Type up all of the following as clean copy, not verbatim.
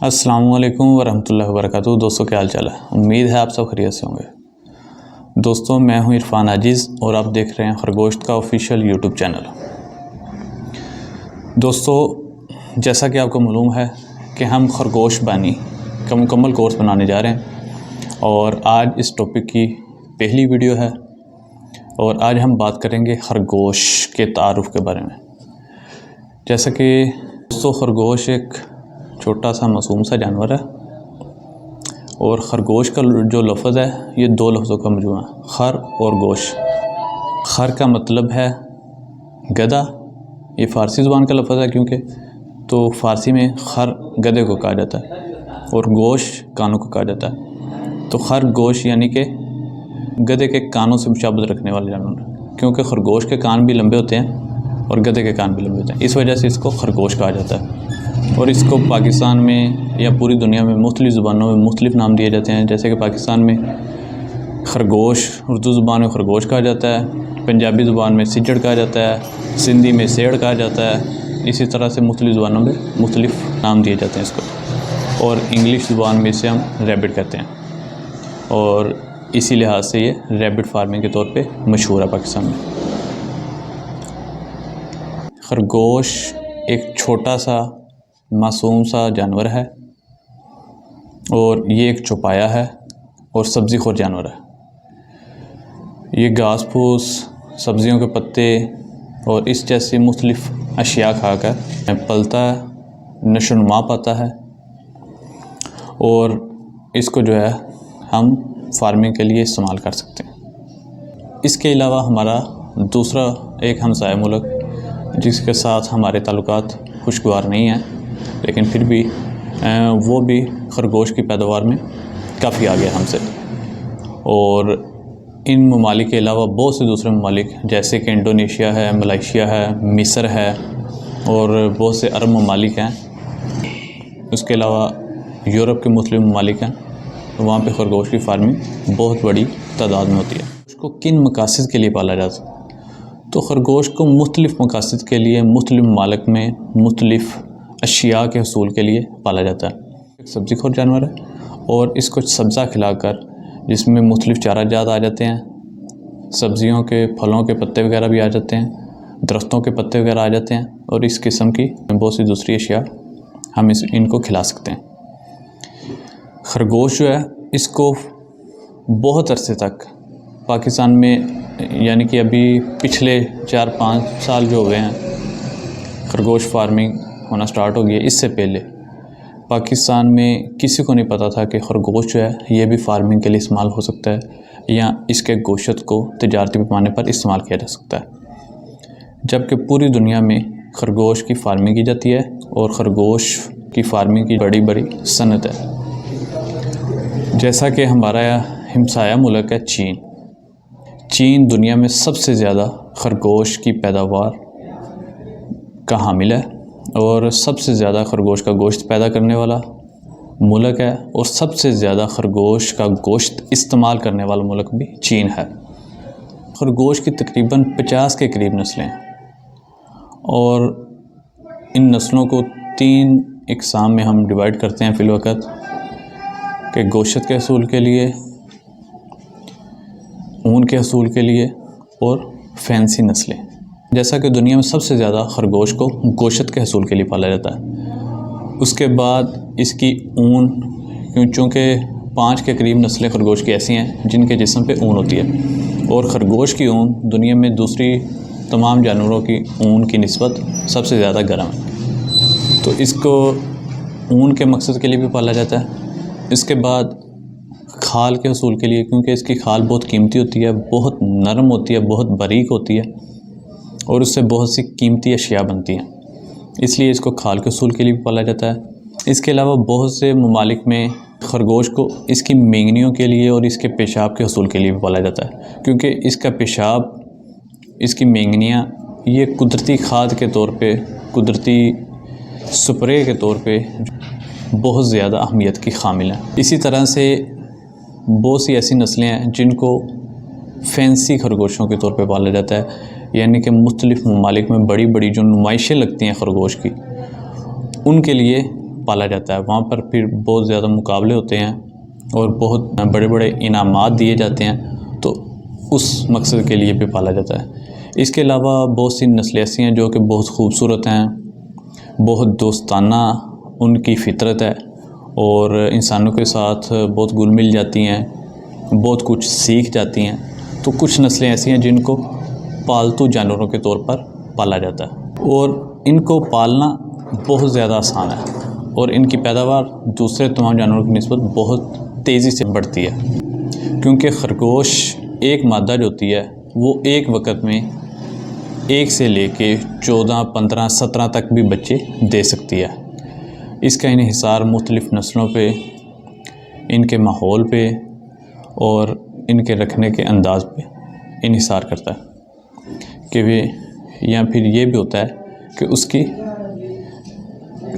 السلام علیکم ورحمۃ اللہ وبرکاتہ۔ دوستوں کیا حال چال ہے؟ امید ہے آپ سب خیریت سے ہوں گے۔ دوستوں میں ہوں عرفان عاجز اور آپ دیکھ رہے ہیں خرگوشت کا آفیشیل یوٹیوب چینل۔ دوستوں جیسا کہ آپ کو معلوم ہے کہ ہم خرگوش بانی کا مکمل کورس بنانے جا رہے ہیں اور آج اس ٹاپک کی پہلی ویڈیو ہے اور آج ہم بات کریں گے خرگوش کے تعارف کے بارے میں۔ جیسا کہ دوستوں خرگوش ایک چھوٹا سا معصوم سا جانور ہے اور خرگوش کا جو لفظ ہے یہ دو لفظوں کا مجموعہ ہے، خر اور گوش۔ خر کا مطلب ہے گدھا، یہ فارسی زبان کا لفظ ہے کیونکہ تو فارسی میں خر گدھے کو کہا جاتا ہے اور گوش کانوں کو کہا جاتا ہے۔ تو خر گوش یعنی کہ گدھے کے کانوں سے مشابہت رکھنے والے جانور، کیونکہ خرگوش کے کان بھی لمبے ہوتے ہیں اور گدھے کے کان بھی لمبے ہوتے ہیں، اس وجہ سے اس کو خرگوش کہا جاتا ہے۔ اور اس کو پاکستان میں یا پوری دنیا میں مختلف زبانوں میں مختلف نام دیے جاتے ہیں، جیسے کہ پاکستان میں خرگوش، اردو زبان میں خرگوش کہا جاتا ہے، پنجابی زبان میں سجڑ کہا جاتا ہے، سندھی میں سیڑ کہا جاتا ہے، اسی طرح سے مختلف زبانوں میں مختلف نام دیے جاتے ہیں اس کو، اور انگلش زبان میں اسے ہم ریبٹ کہتے ہیں اور اسی لحاظ سے یہ ریبٹ فارمنگ کے طور پہ مشہور ہے پاکستان میں۔ خرگوش ایک چھوٹا سا معصوم سا جانور ہے اور یہ ایک چوپایا ہے اور سبزی خور جانور ہے۔ یہ گھاس پھوس، سبزیوں کے پتے اور اس جیسی مختلف اشیاء کھا کر پلتا ہے، نشو و نما پاتا ہے اور اس کو جو ہے ہم فارمنگ کے لیے استعمال کر سکتے ہیں۔ اس کے علاوہ ہمارا دوسرا ایک ہمسائے ملک جس کے ساتھ ہمارے تعلقات خوشگوار نہیں ہیں، لیکن پھر بھی وہ بھی خرگوش کی پیداوار میں کافی آگے ہم سے، اور ان ممالک کے علاوہ بہت سے دوسرے ممالک جیسے کہ انڈونیشیا ہے، ملائیشیا ہے، مصر ہے اور بہت سے عرب ممالک ہیں، اس کے علاوہ یورپ کے مختلف ممالک ہیں، وہاں پہ خرگوش کی فارمنگ بہت بڑی تعداد میں ہوتی ہے۔ اس کو کن مقاصد کے لیے پالا جاتا ہے؟ تو خرگوش کو مختلف مقاصد کے لیے مختلف ممالک میں مختلف اشیاء کے حصول کے لیے پالا جاتا ہے۔ ایک سبزی خور جانور ہے اور اس کو سبزہ کھلا کر، جس میں مختلف چارہ جات آ جاتے ہیں، سبزیوں کے پھلوں کے پتے وغیرہ بھی آ جاتے ہیں، درختوں کے پتے وغیرہ آ جاتے ہیں اور اس قسم کی بہت سی دوسری اشیاء ہم ان کو کھلا سکتے ہیں۔ خرگوش جو ہے اس کو بہت عرصے تک پاکستان میں، یعنی کہ ابھی پچھلے 4-5 سال جو ہوئے ہیں خرگوش فارمنگ ہونا سٹارٹ ہو گئی ہے، اس سے پہلے پاکستان میں کسی کو نہیں پتہ تھا کہ خرگوش جو ہے یہ بھی فارمنگ کے لیے استعمال ہو سکتا ہے یا اس کے گوشت کو تجارتی پیمانے پر استعمال کیا جا سکتا ہے، جبکہ پوری دنیا میں خرگوش کی فارمنگ کی جاتی ہے اور خرگوش کی فارمنگ کی بڑی بڑی صنعت ہے۔ جیسا کہ ہمارا ہمسایہ ملک ہے چین دنیا میں سب سے زیادہ خرگوش کی پیداوار کا حامل ہے اور سب سے زیادہ خرگوش کا گوشت پیدا کرنے والا ملک ہے، اور سب سے زیادہ خرگوش کا گوشت استعمال کرنے والا ملک بھی چین ہے۔ خرگوش کی تقریباً 50 کے قریب نسلیں ہیں اور ان نسلوں کو 3 اقسام میں ہم ڈیوائیڈ کرتے ہیں فی الوقت، کہ گوشت کے حصول کے لیے، اون کے حصول کے لیے اور فینسی نسلیں۔ جیسا کہ دنیا میں سب سے زیادہ خرگوش کو گوشت کے حصول کے لیے پالا جاتا ہے، اس کے بعد اس کی اون، چونکہ 5 کے قریب نسلیں خرگوش کی ایسی ہیں جن کے جسم پہ اون ہوتی ہے، اور خرگوش کی اون دنیا میں دوسری تمام جانوروں کی اون کی نسبت سب سے زیادہ گرم ہے، تو اس کو اون کے مقصد کے لیے بھی پالا جاتا ہے۔ اس کے بعد کھال کے حصول کے لیے، کیونکہ اس کی کھال بہت قیمتی ہوتی ہے، بہت نرم ہوتی ہے، بہت باریک ہوتی ہے اور اس سے بہت سی قیمتی اشیاء بنتی ہیں، اس لیے اس کو کھال کے حصول کے لیے بھی پالا جاتا ہے۔ اس کے علاوہ بہت سے ممالک میں خرگوش کو اس کی مینگنیوں کے لیے اور اس کے پیشاب کے حصول کے لیے بھی پالا جاتا ہے، کیونکہ اس کا پیشاب، اس کی مینگنیاں یہ قدرتی کھاد کے طور پہ، قدرتی سپرے کے طور پہ بہت زیادہ اہمیت کی حامل ہیں۔ اسی طرح سے بہت سی ایسی نسلیں ہیں جن کو فینسی خرگوشوں کے طور پہ پالا جاتا ہے، یعنی کہ مختلف ممالک میں بڑی بڑی جو نمائشیں لگتی ہیں خرگوش کی، ان کے لیے پالا جاتا ہے، وہاں پر پھر بہت زیادہ مقابلے ہوتے ہیں اور بہت بڑے بڑے انعامات دیے جاتے ہیں، تو اس مقصد کے لیے بھی پالا جاتا ہے۔ اس کے علاوہ بہت سی نسلیں ایسی ہیں جو کہ بہت خوبصورت ہیں، بہت دوستانہ ان کی فطرت ہے اور انسانوں کے ساتھ بہت گل مل جاتی ہیں، بہت کچھ سیکھ جاتی ہیں۔ تو کچھ نسلیں ایسی ہیں جن کو پالتو جانوروں کے طور پر پالا جاتا ہے، اور ان کو پالنا بہت زیادہ آسان ہے اور ان کی پیداوار دوسرے تمام جانوروں کی نسبت بہت تیزی سے بڑھتی ہے، کیونکہ خرگوش ایک مادہ جو ہوتی ہے وہ ایک وقت میں 1 سے لے کے 14، 15، 17 تک بھی بچے دے سکتی ہے۔ اس کا انحصار مختلف نسلوں پہ، ان کے ماحول پہ اور ان کے رکھنے کے انداز پہ انحصار کرتا ہے کہ یا پھر یہ بھی ہوتا ہے کہ اس کی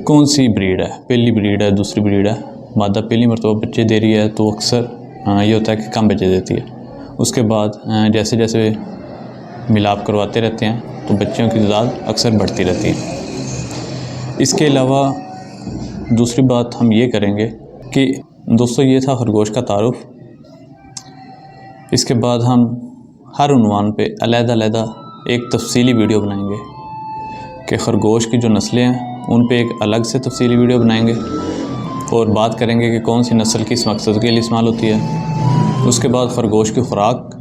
کون سی بریڈ ہے، پہلی بریڈ ہے، دوسری بریڈ ہے۔ مادہ پہلی مرتبہ بچے دے رہی ہے تو اکثر یہ ہوتا ہے کہ کم بچے دیتی ہے، اس کے بعد جیسے جیسے ملاپ کرواتے رہتے ہیں تو بچوں کی تعداد اکثر بڑھتی رہتی ہے۔ اس کے علاوہ دوسری بات ہم یہ کریں گے کہ دوستو یہ تھا خرگوش کا تعارف۔ اس کے بعد ہم ہر عنوان پہ علیحدہ علیحدہ ایک تفصیلی ویڈیو بنائیں گے کہ خرگوش کی جو نسلیں ہیں ان پہ ایک الگ سے تفصیلی ویڈیو بنائیں گے اور بات کریں گے کہ کون سی نسل کس مقصد کے لیے استعمال ہوتی ہے۔ اس کے بعد خرگوش کی خوراک،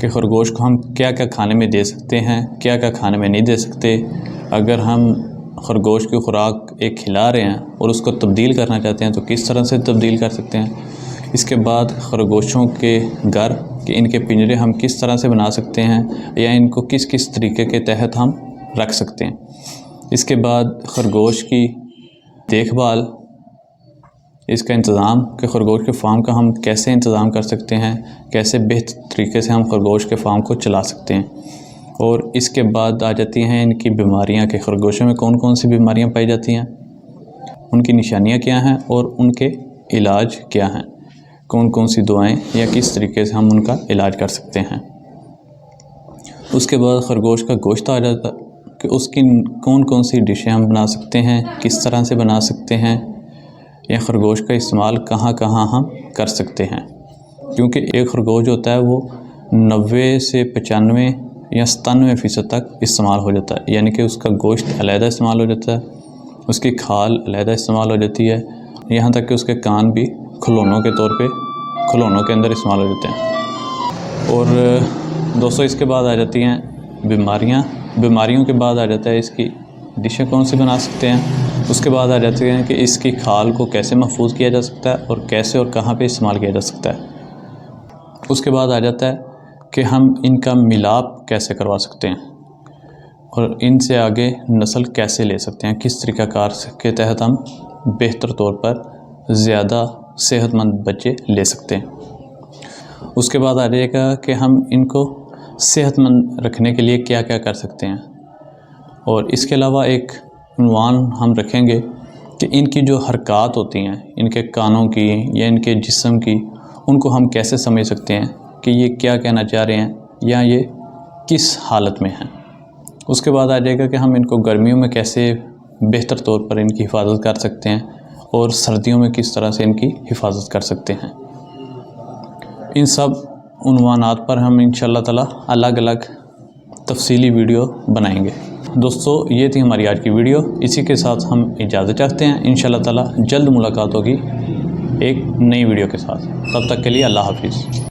کہ خرگوش کو ہم کیا کیا کھانے میں دے سکتے ہیں، کیا کیا کھانے میں نہیں دے سکتے۔ اگر ہم خرگوش کی خوراک ایک کھلا رہے ہیں اور اس کو تبدیل کرنا چاہتے ہیں تو کس طرح سے تبدیل کر سکتے ہیں۔ اس کے بعد خرگوشوں کے گھر، کہ ان کے پنجرے ہم کس طرح سے بنا سکتے ہیں یا ان کو کس کس طریقے کے تحت ہم رکھ سکتے ہیں۔ اس کے بعد خرگوش کی دیکھ بھال، اس کا انتظام، کہ خرگوش کے فارم کا ہم کیسے انتظام کر سکتے ہیں، کیسے بہتر طریقے سے ہم خرگوش کے فارم کو چلا سکتے ہیں۔ اور اس کے بعد آ جاتی ہیں ان کی بیماریاں، کہ خرگوشوں میں کون کون سی بیماریاں پائی جاتی ہیں، ان کی نشانیاں کیا ہیں اور ان کے علاج کیا ہیں، کون کون سی دوائیں یا کس طریقے سے ہم ان کا علاج کر سکتے ہیں۔ اس کے بعد خرگوش کا گوشت آ جاتا ہے کہ اس کی کون کون سی ڈشیں ہم بنا سکتے ہیں، کس طرح سے بنا سکتے ہیں، یا خرگوش کا استعمال کہاں کہاں ہم کر سکتے ہیں۔ کیونکہ ایک خرگوش جو ہوتا ہے وہ 90 سے 95 یا 97% تک استعمال ہو جاتا ہے، یعنی کہ اس کا گوشت علیحدہ استعمال ہو جاتا ہے، اس کی کھال علیحدہ استعمال ہو جاتی ہے، یہاں تک کہ اس کے کان بھی کھلونوں کے طور پہ کھلونوں کے اندر استعمال ہو جاتے ہیں۔ اور دوستو اس کے بعد آ جاتی ہیں بیماریوں کے بعد آ جاتا ہے اس کی ڈشیں کون سی بنا سکتے ہیں۔ اس کے بعد آ جاتے ہیں کہ اس کی کھال کو کیسے محفوظ کیا جا سکتا ہے اور کیسے اور کہاں پہ استعمال کیا جا سکتا ہے۔ اس کے بعد آ جاتا ہے کہ ہم ان کا ملاپ کیسے کروا سکتے ہیں اور ان سے آگے نسل کیسے لے سکتے ہیں، کس طریقہ کار کے تحت ہم بہتر طور پر زیادہ صحت مند بچے لے سکتے ہیں۔ اس کے بعد آ جائے گا کہ ہم ان کو صحت مند رکھنے کے لیے کیا کیا کر سکتے ہیں، اور اس کے علاوہ ایک عنوان ہم رکھیں گے کہ ان کی جو حرکات ہوتی ہیں، ان کے کانوں کی یا ان کے جسم کی، ان کو ہم کیسے سمجھ سکتے ہیں کہ یہ کیا کہنا چاہ رہے ہیں یا یہ کس حالت میں ہیں۔ اس کے بعد آ جائے گا کہ ہم ان کو گرمیوں میں کیسے بہتر طور پر ان کی حفاظت کر سکتے ہیں اور سردیوں میں کس طرح سے ان کی حفاظت کر سکتے ہیں۔ ان سب عنوانات پر ہم انشاءاللہ تعالی الگ الگ تفصیلی ویڈیو بنائیں گے۔ دوستو یہ تھی ہماری آج کی ویڈیو، اسی کے ساتھ ہم اجازت چاہتے ہیں۔ انشاءاللہ تعالی جلد ملاقات ہوگی ایک نئی ویڈیو کے ساتھ، تب تک کے لیے اللہ حافظ۔